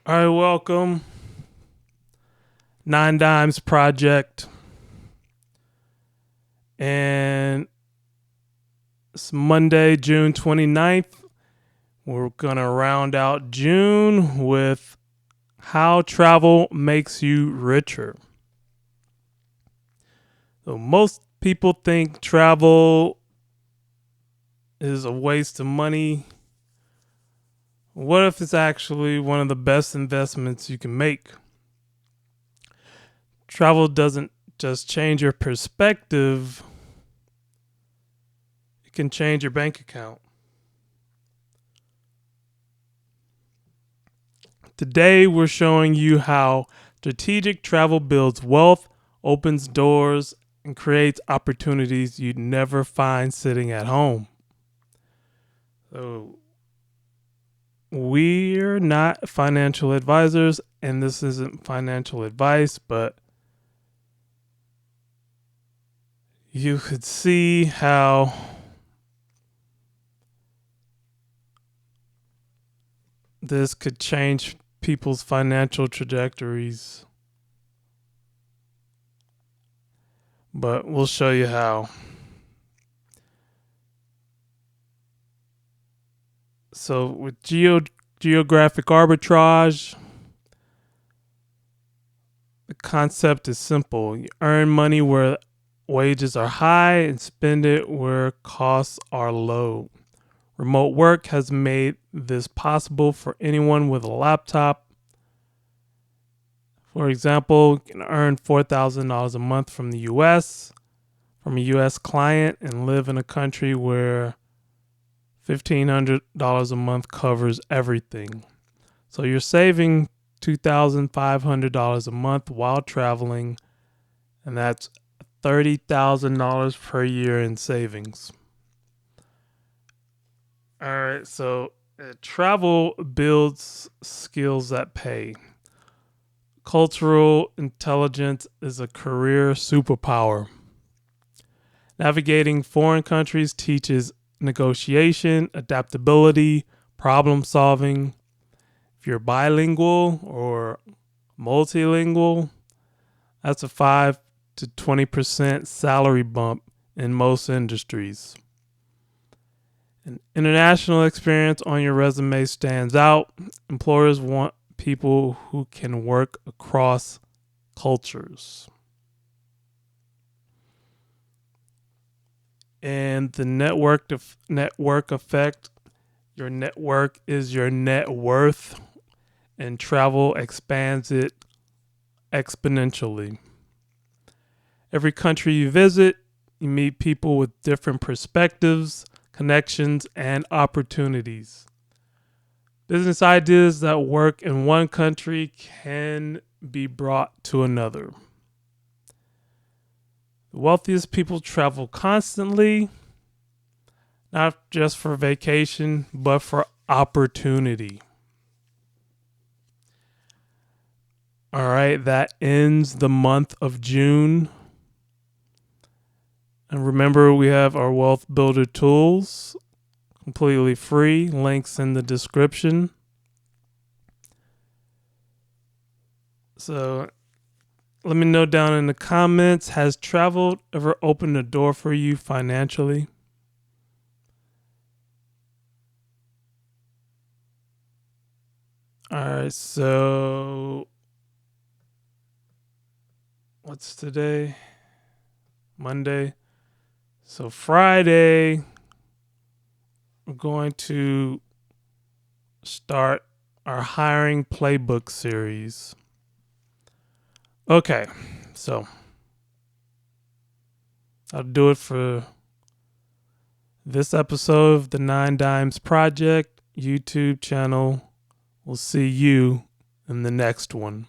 All right, welcome. Nine Dimes Project. And it's Monday, June 29th. We're going to round out June with how travel makes you richer. So most people think travel is a waste of money. What if it's actually one of the best investments you can make? Travel doesn't just change your perspective, it can change your bank account. Today, we're showing you how strategic travel builds wealth, opens doors, and creates opportunities you'd never find sitting at home. So, we're not financial advisors, and this isn't financial advice, but you could see how this could change people's financial trajectories. But we'll show you how. So with geographic arbitrage, the concept is simple. You earn money where wages are high and spend it where costs are low. Remote work has made this possible for anyone with a laptop. For example, you can earn $4,000 a month from the US, from a US client, and live in a country where $1,500 a month covers everything. So you're saving $2,500 a month while traveling, and that's $30,000 per year in savings. All right, so travel builds skills that pay. Cultural intelligence is a career superpower. Navigating foreign countries teaches negotiation, adaptability, problem solving. If you're bilingual or multilingual, that's a 5 to 20% salary bump in most industries. An international experience on your resume stands out. Employers want people who can work across cultures. And the network effect, your network is your net worth, and travel expands it exponentially. Every country you visit, you meet people with different perspectives, connections, and opportunities. Business ideas that work in one country can be brought to another. The wealthiest people travel constantly, not just for vacation, but for opportunity. All right, that ends the month of June. And remember, we have our Wealth Builder tools, completely free. Links in the description. So let me know down in the comments, has travel ever opened a door for you financially? All right, so what's today? Monday. So Friday, we're going to start our hiring playbook series. Okay, so I'll do it for this episode of the Nine Dimes Project YouTube channel. We'll see you in the next one.